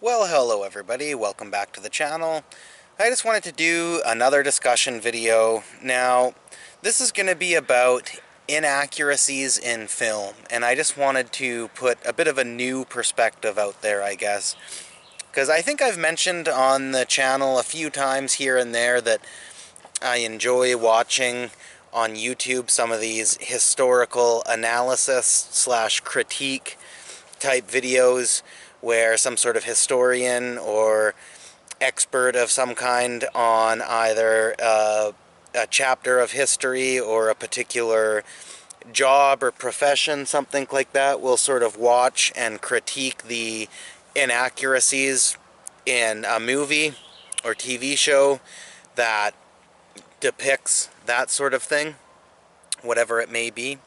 Well, hello everybody, welcome back to the channel. I just wanted to do another discussion video. Now, this is going to be about inaccuracies in film, and I just wanted to put a bit of a new perspective out there, I guess. Because I think I've mentioned on the channel a few times here and there that I enjoy watching on YouTube some of these historical analysis slash critique type videos where some sort of historian or expert of some kind on either a chapter of history or a particular job or profession, something like that, will sort of watch and critique the inaccuracies in a movie or TV show that depicts that sort of thing, whatever it may be.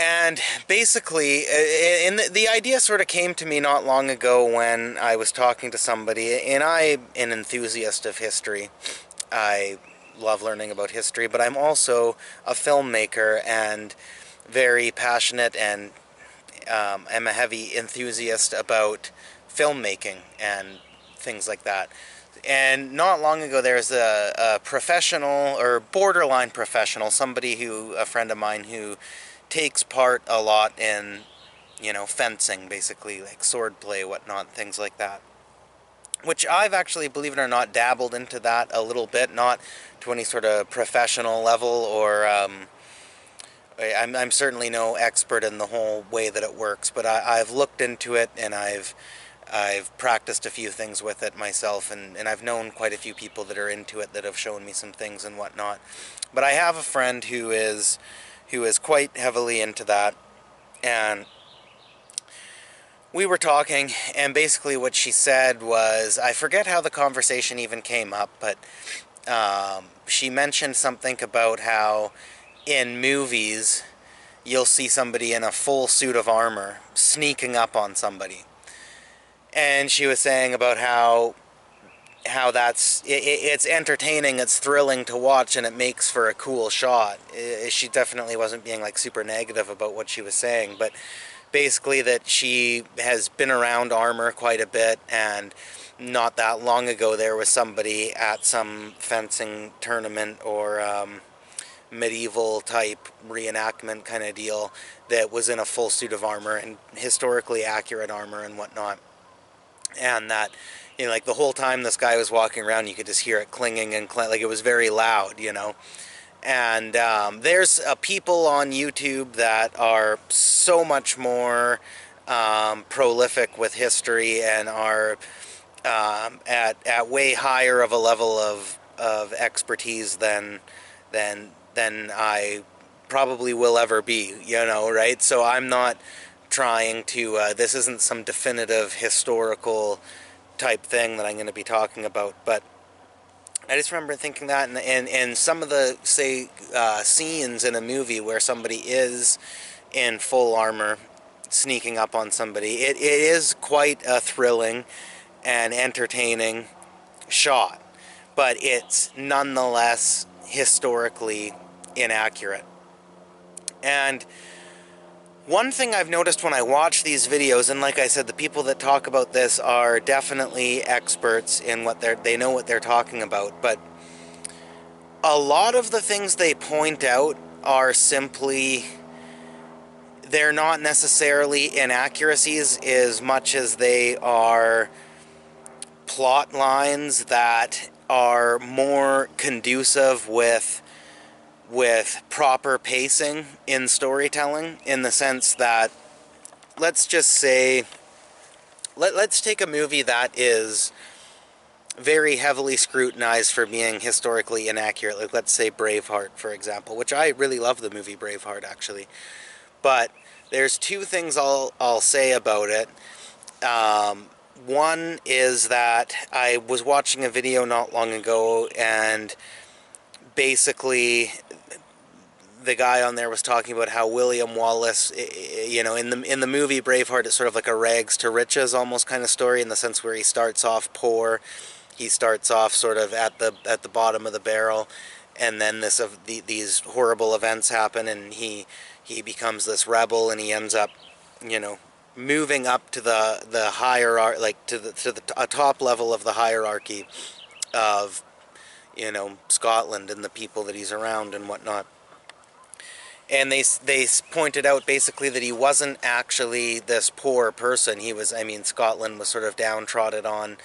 And basically, the idea sort of came to me not long ago when I was talking to somebody, and I'm an enthusiast of history. I love learning about history, but I'm also a filmmaker and very passionate and am a heavy enthusiast about filmmaking and things like that. And not long ago, there's a professional or borderline professional, a friend of mine who takes part a lot in, fencing, basically, like sword play, whatnot, things like that. Which I've actually, believe it or not, dabbled into that a little bit, not to any sort of professional level, or I'm certainly no expert in the whole way that it works, but I've looked into it and I've practiced a few things with it myself, and I've known quite a few people that are into it that have shown me some things and whatnot. But I have a friend who is quite heavily into that, and we were talking, and basically what she said was, I forget how the conversation even came up, but she mentioned something about how in movies you'll see somebody in a full suit of armor sneaking up on somebody. And she was saying about how it's entertaining, it's thrilling to watch, and it makes for a cool shot. She definitely wasn't being like super negative about what she was saying, but basically that she has been around armor quite a bit, and not that long ago there was somebody at some fencing tournament or medieval type reenactment kind of deal that was in a full suit of armor and historically accurate armor and whatnot. And that, like the whole time this guy was walking around, you could just hear it clinging and like it was very loud, And there's people on YouTube that are so much more prolific with history and are at way higher of a level of expertise than I probably will ever be, right? So I'm not trying to, this isn't some definitive historical type thing that I'm going to be talking about, but I just remember thinking that, and some of the, say, scenes in a movie where somebody is in full armor sneaking up on somebody, it is quite a thrilling and entertaining shot, but it's nonetheless historically inaccurate. And one thing I've noticed when I watch these videos, and like I said, the people that talk about this are definitely experts in what they know what they're talking about, but a lot of the things they point out are simply, they're not necessarily inaccuracies as much as they are plot lines that are more conducive with proper pacing in storytelling, in the sense that, let's just say, let's take a movie that is very heavily scrutinized for being historically inaccurate, like let's say Braveheart, for example, which I really love the movie Braveheart, actually. But there's two things I'll say about it. One is that I was watching a video not long ago, and basically the guy on there was talking about how William Wallace, in the movie Braveheart, it's sort of like a rags to riches almost kind of story, in the sense where he starts off poor, he starts off sort of at the bottom of the barrel, and then these horrible events happen, and he becomes this rebel, and he ends up, moving up to the hierarchy, like to the a top level of the hierarchy of, you know, Scotland and the people that he's around and whatnot. And they pointed out basically that he wasn't actually this poor person. He was, I mean, Scotland was sort of downtrodden on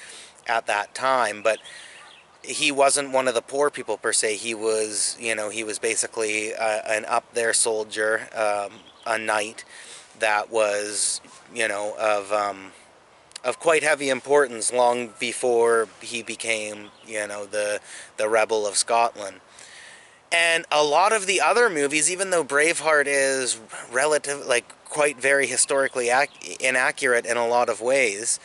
at that time, but he wasn't one of the poor people per se. He was, you know, he was basically an up there soldier, a knight that was, you know, of quite heavy importance long before he became, you know, the rebel of Scotland. And a lot of the other movies, even though Braveheart is relative, like quite very historically inaccurate in a lot of ways,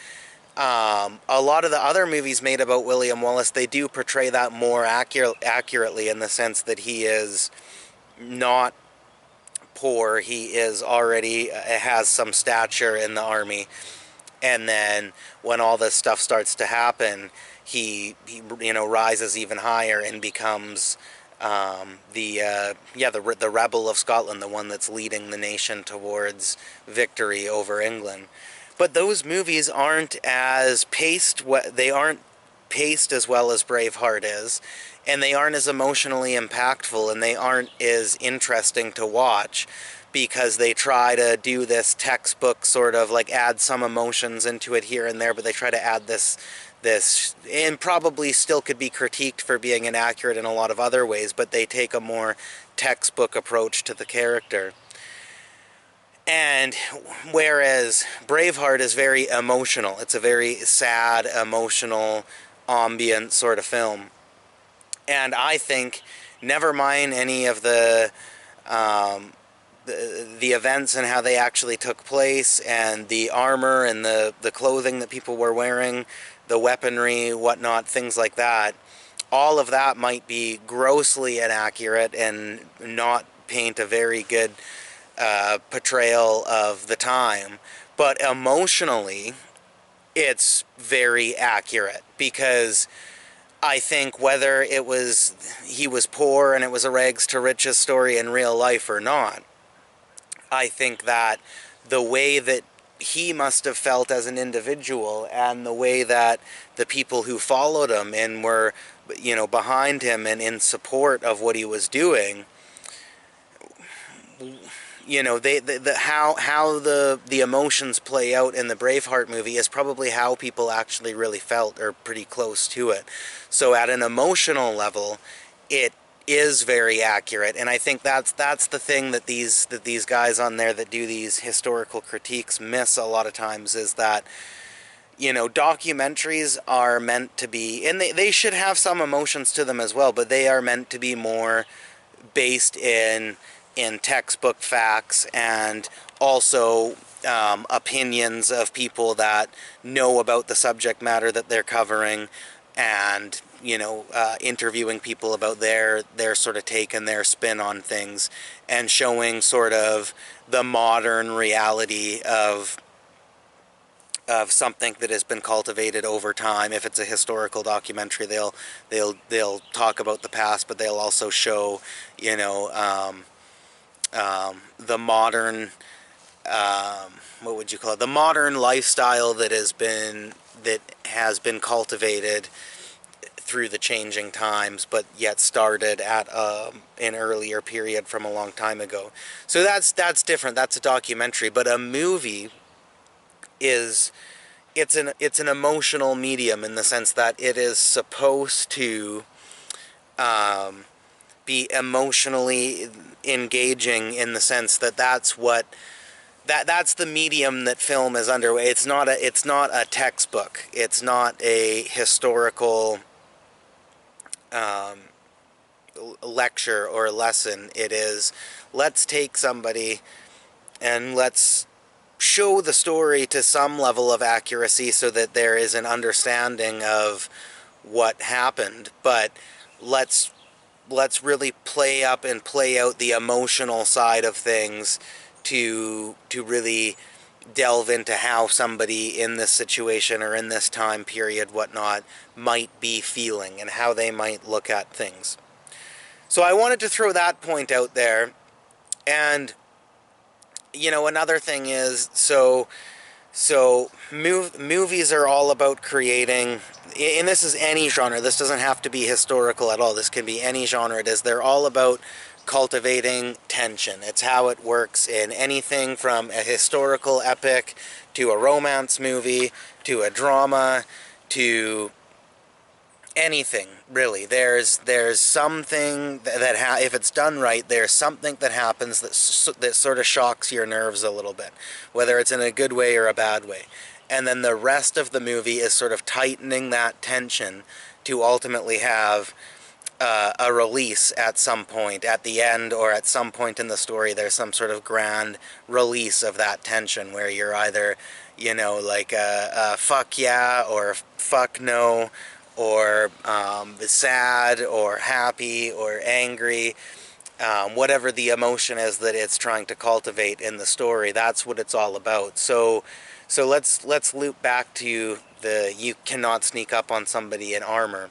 a lot of the other movies made about William Wallace, they do portray that more accurately in the sense that he is not poor. He is already has some stature in the army, and then when all this stuff starts to happen, he you know, rises even higher and becomes the rebel of Scotland, the one that's leading the nation towards victory over England. But those movies aren't as paced. They aren't paced as well as Braveheart is, and they aren't as emotionally impactful, and they aren't as interesting to watch, because they try to do this textbook sort of like add some emotions into it here and there, but they try to add this and probably still could be critiqued for being inaccurate in a lot of other ways, but they take a more textbook approach to the character. And whereas Braveheart is very emotional, it's a very sad, emotional, ambient sort of film. And I think, never mind any of the events and how they actually took place, and the armor and the clothing that people were wearing, the weaponry, whatnot, things like that, all of that might be grossly inaccurate and not paint a very good portrayal of the time. But emotionally, it's very accurate, because I think whether it was he was poor and it was a rags to riches story in real life or not, I think that the way that he must have felt as an individual, and the way that the people who followed him and were, you know, behind him and in support of what he was doing, you know, how the emotions play out in the Braveheart movie is probably how people actually really felt, or pretty close to it. So at an emotional level, it is very accurate, and I think that's the thing that these guys on there that do these historical critiques miss a lot of times, is that, you know, documentaries are meant to be, and they should have some emotions to them as well, but they are meant to be more based in textbook facts, and also opinions of people that know about the subject matter that they're covering, and, you know, interviewing people about their sort of take and their spin on things, and showing sort of the modern reality of something that has been cultivated over time. If it's a historical documentary, they'll talk about the past, but they'll also show, you know, the modern, what would you call it? The modern lifestyle that has been cultivated through the changing times, but yet started at an earlier period from a long time ago. So that's different. That's a documentary. But a movie is, it's an emotional medium, in the sense that it is supposed to be emotionally engaging, in the sense that that's the medium that film is underway. It's not a textbook. It's not a historical lecture or lesson. It is, let's take somebody and let's show the story to some level of accuracy, so that there is an understanding of what happened, but let's really play up and play out the emotional side of things to really delve into how somebody in this situation or in this time period, whatnot, might be feeling, and how they might look at things. So I wanted to throw that point out there. And, you know, another thing is, so So movies are all about creating, and this is any genre. This doesn't have to be historical at all. This can be any genre it is. They're all about cultivating tension. It's how it works in anything from a historical epic to a romance movie to a drama to anything really. There's something that if it's done right, there's something that happens that sort of shocks your nerves a little bit, whether it's in a good way or a bad way, and then the rest of the movie is sort of tightening that tension to ultimately have a release at some point at the end, or at some point in the story there's some sort of grand release of that tension where you're either, like a fuck yeah or fuck no, or sad or happy or angry, whatever the emotion is that it's trying to cultivate in the story. That's what it's all about. So let's loop back to the you cannot sneak up on somebody in armor.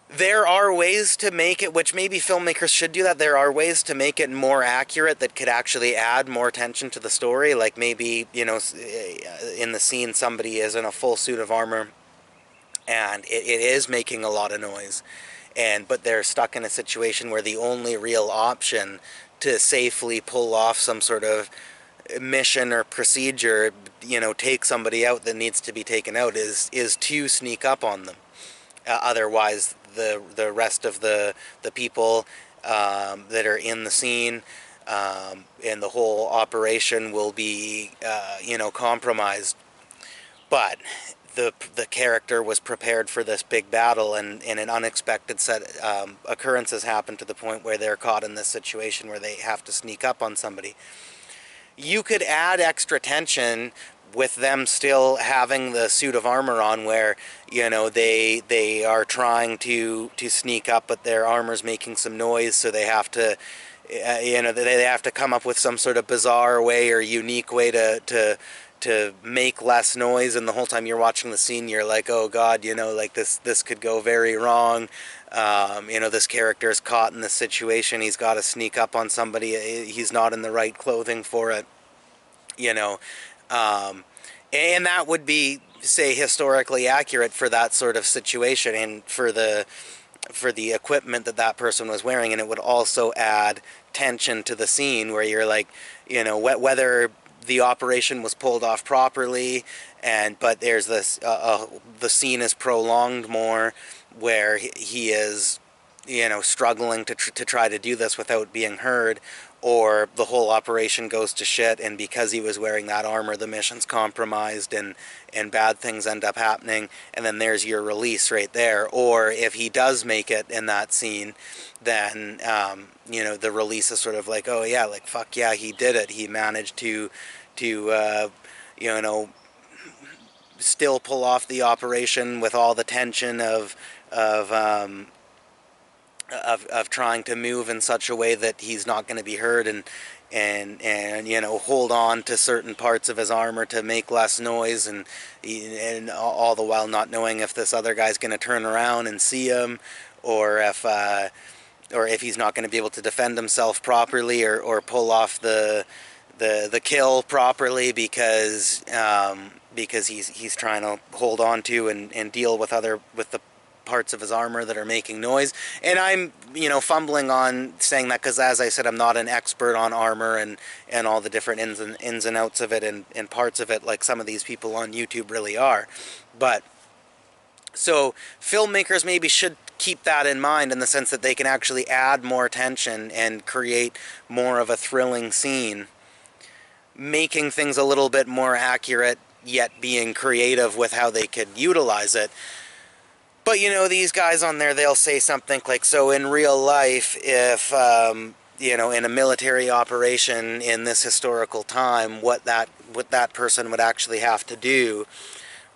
There are ways to make it, which maybe filmmakers should do that. There are ways to make it more accurate that could actually add more tension to the story. Like maybe, in the scene somebody is in a full suit of armor and it is making a lot of noise, but they're stuck in a situation where the only real option to safely pull off some sort of mission or procedure, take somebody out that needs to be taken out, is to sneak up on them. Otherwise, the rest of the people that are in the scene, and the whole operation will be compromised. But the character was prepared for this big battle, and an unexpected set occurrences happen to the point where they're caught in this situation where they have to sneak up on somebody. You could add extra tension with them still having the suit of armor on, where they are trying to sneak up, but their armor's making some noise, so they have to they have to come up with some sort of bizarre way or unique way to make less noise. And the whole time you're watching the scene, you're like, oh god, like this could go very wrong. This character is caught in this situation. He's got to sneak up on somebody. He's not in the right clothing for it. And that would be, say, historically accurate for that sort of situation and for the equipment that person was wearing. And it would also add tension to the scene where you're like, whether the operation was pulled off properly, but there's this the scene is prolonged more, where he is struggling to try to do this without being heard, or the whole operation goes to shit, and because he was wearing that armor, the mission's compromised, and bad things end up happening, and then there's your release right there. Or if he does make it in that scene, then the release is sort of like, oh yeah, like fuck yeah, he did it. He managed to still pull off the operation with all the tension of trying to move in such a way that he's not going to be heard, and hold on to certain parts of his armor to make less noise, and all the while not knowing if this other guy's going to turn around and see him, or if he's not going to be able to defend himself properly, or pull off the kill properly, because he's trying to hold on to and deal with the parts of his armor that are making noise. And I'm fumbling on saying that because, as I said, I'm not an expert on armor and all the different ins and outs of it, and parts of it, like some of these people on YouTube really are. But so filmmakers maybe should keep that in mind, in the sense that they can actually add more tension and create more of a thrilling scene, making things a little bit more accurate, yet being creative with how they could utilize it. But these guys on there, they'll say something like, so in real life, if in a military operation in this historical time, what that person would actually have to do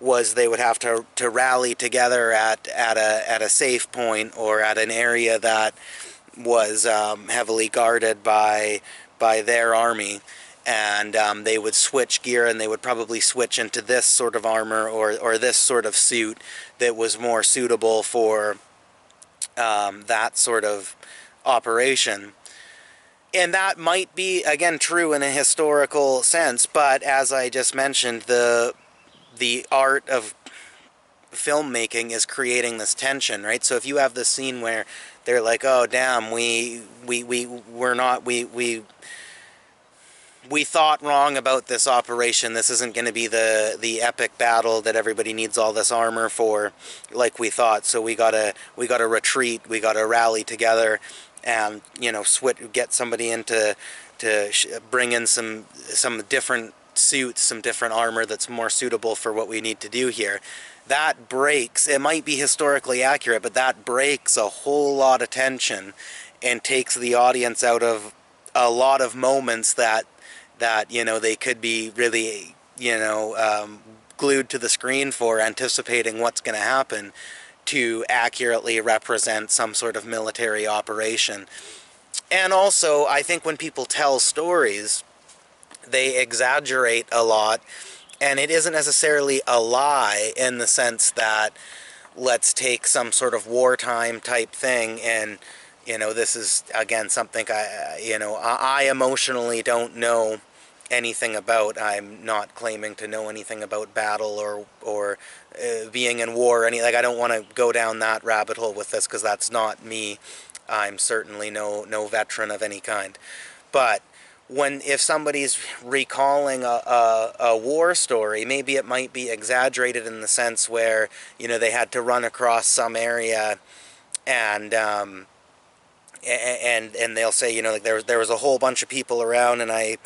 was they would have to rally together at a safe point, or at an area that was heavily guarded by their army. And they would switch gear, and they would probably switch into this sort of armor, or this sort of suit that was more suitable for that sort of operation. And that might be, again, true in a historical sense, but as I just mentioned, the art of filmmaking is creating this tension, right? So if you have this scene where they're like, "Oh, damn, we're not we thought wrong about this operation. This isn't going to be the epic battle that everybody needs all this armor for, like we thought. So we gotta retreat. We gotta rally together, and get somebody into to bring in some different suits, some different armor that's more suitable for what we need to do here." That breaks. It might be historically accurate, but that breaks a whole lot of tension and takes the audience out of a lot of moments that they could be really glued to the screen for, anticipating what's going to happen, to accurately represent some sort of military operation. And also, I think when people tell stories, they exaggerate a lot, and it isn't necessarily a lie in the sense that, let's take some sort of wartime type thing, and this is again something I emotionally don't know anything about. I'm not claiming to know anything about battle or being in war or any, like, I don't want to go down that rabbit hole with this, because that's not me. I'm certainly no veteran of any kind. But if somebody's recalling a war story, maybe it might be exaggerated in the sense where they had to run across some area, and they'll say, like, there was a whole bunch of people around, and I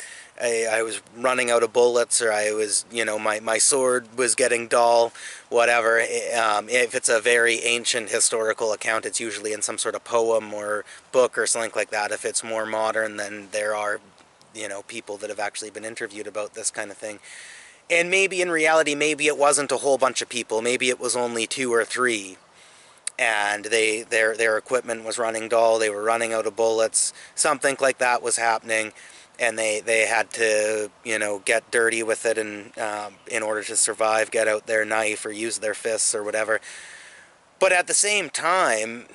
was running out of bullets, or I was, my sword was getting dull, whatever. If it's a very ancient historical account, it's usually in some sort of poem or book or something like that. If it's more modern, then there are, people that have actually been interviewed about this kind of thing. And maybe in reality, maybe it wasn't a whole bunch of people. Maybe it was only 2 or 3. And their equipment was running dull, they were running out of bullets, something like that was happening, and they had to get dirty with it, and in order to survive, get out their knife or use their fists or whatever. But at the same time,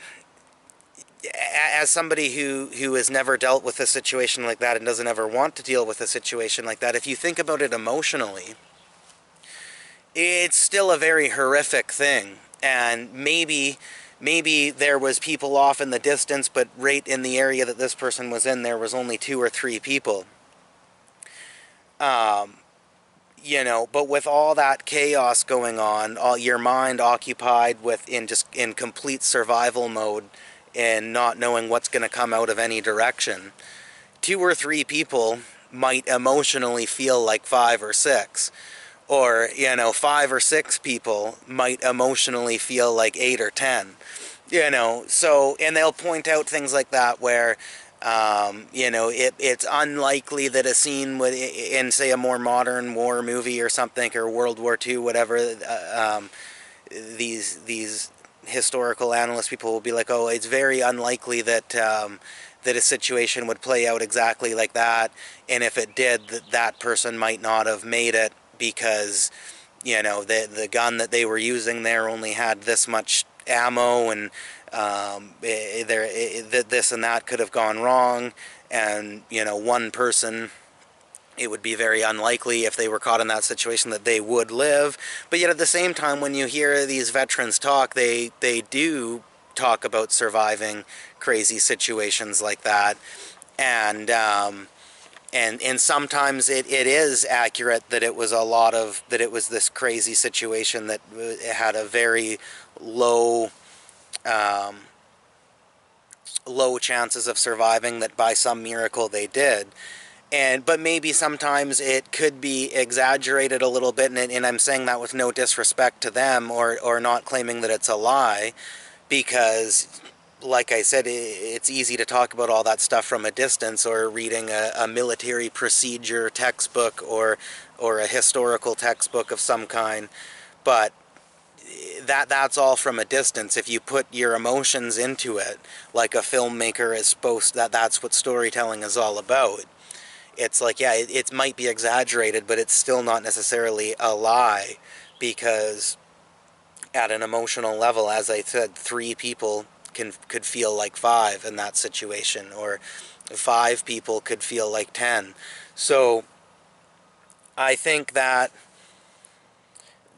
as somebody who has never dealt with a situation like that and doesn't ever want to deal with a situation like that, if you think about it emotionally, it's still a very horrific thing. And maybe there was people off in the distance, but right in the area that this person was in, there was only 2 or 3 people. But with all that chaos going on, all your mind occupied in complete survival mode, and not knowing what's going to come out of any direction, 2 or 3 people might emotionally feel like 5 or 6. Or, 5 or 6 people might emotionally feel like 8 or 10. So, and they'll point out things like that where, it's unlikely that a scene in, say, a more modern war movie or something, or World War II, whatever, these historical analyst people will be like, oh, it's very unlikely that a situation would play out exactly like that, and if it did, that person might not have made it, because the gun that they were using there only had this much ammo, and this and that could have gone wrong, and one person, it would be very unlikely, if they were caught in that situation, that they would live. But yet at the same time, when you hear these veterans talk, they do talk about surviving crazy situations like that, and sometimes it is accurate that it was this crazy situation that had a very low chances of surviving, that by some miracle they did. But maybe sometimes it could be exaggerated a little bit, and I'm saying that with no disrespect to them, or not claiming that it's a lie, because, like I said, it's easy to talk about all that stuff from a distance, or reading a military procedure textbook, or a historical textbook of some kind. But that's all from a distance. If you put your emotions into it, like a filmmaker is supposed, that's what storytelling is all about. It's like, yeah, it might be exaggerated, but it's still not necessarily a lie, because at an emotional level, as I said, 3 people could feel like 5 in that situation, or 5 people could feel like 10. So I think that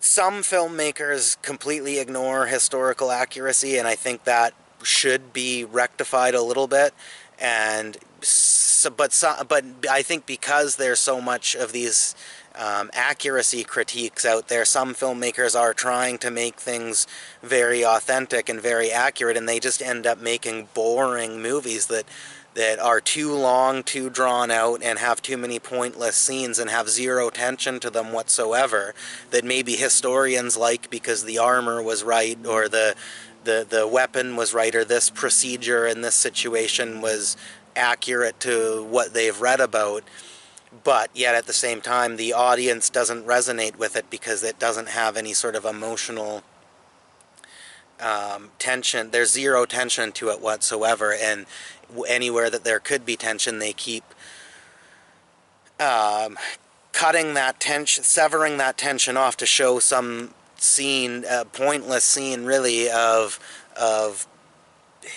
some filmmakers completely ignore historical accuracy, and I think that should be rectified a little bit. And so, but I think because there's so much of these accuracy critiques out there, some filmmakers are trying to make things very authentic and very accurate, and they just end up making boring movies that are too long, too drawn out, and have too many pointless scenes and have zero tension to them whatsoever, that maybe historians like because the armor was right, or the weapon was right, or this procedure in this situation was accurate to what they've read about. But yet at the same time, the audience doesn't resonate with it because it doesn't have any sort of emotional tension. There's zero tension to it whatsoever, and anywhere that there could be tension, they keep cutting that tension, severing that tension off to show some scene, pointless scene really, of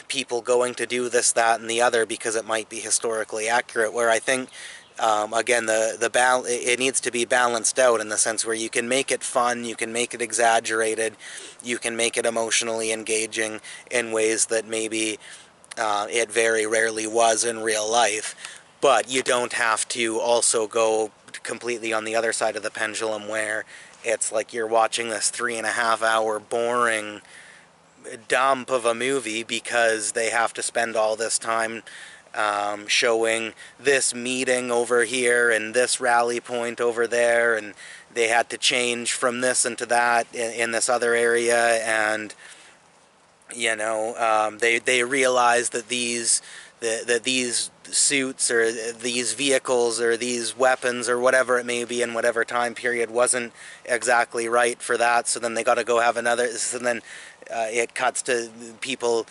people going to do this, that, and the other because it might be historically accurate. Where I think, again, it needs to be balanced out in the sense where you can make it fun, you can make it exaggerated, you can make it emotionally engaging in ways that maybe it very rarely was in real life. But you don't have to also go completely on the other side of the pendulum where it's like you're watching this 3.5-hour boring dump of a movie because they have to spend all this time showing this meeting over here and this rally point over there, and they had to change from this into that in this other area, and you know, they realized that these suits or these vehicles or these weapons or whatever it may be in whatever time period wasn't exactly right for that, so then they got to go have another, so then it cuts to people,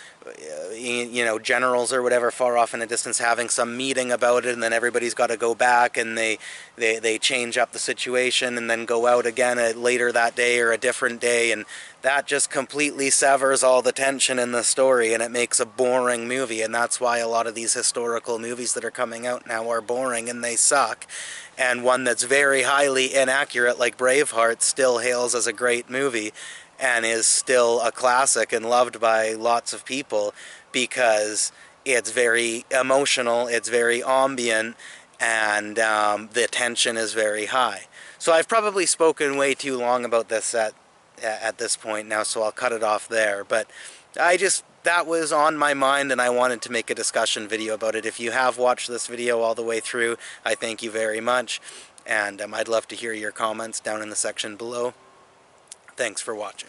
you know, generals or whatever far off in a distance having some meeting about it, and then everybody's got to go back and they change up the situation and then go out again later that day or a different day, and that just completely severs all the tension in the story, and it makes a boring movie. And that's why a lot of these historical movies that are coming out now are boring and they suck. And one that's very highly inaccurate, like Braveheart, still hails as a great movie and is still a classic and loved by lots of people because it's very emotional, it's very ambient, and the tension is very high. So I've probably spoken way too long about this at this point now, so I'll cut it off there. But that was on my mind, and I wanted to make a discussion video about it. If you have watched this video all the way through, I thank you very much, and I'd love to hear your comments down in the section below. Thanks for watching.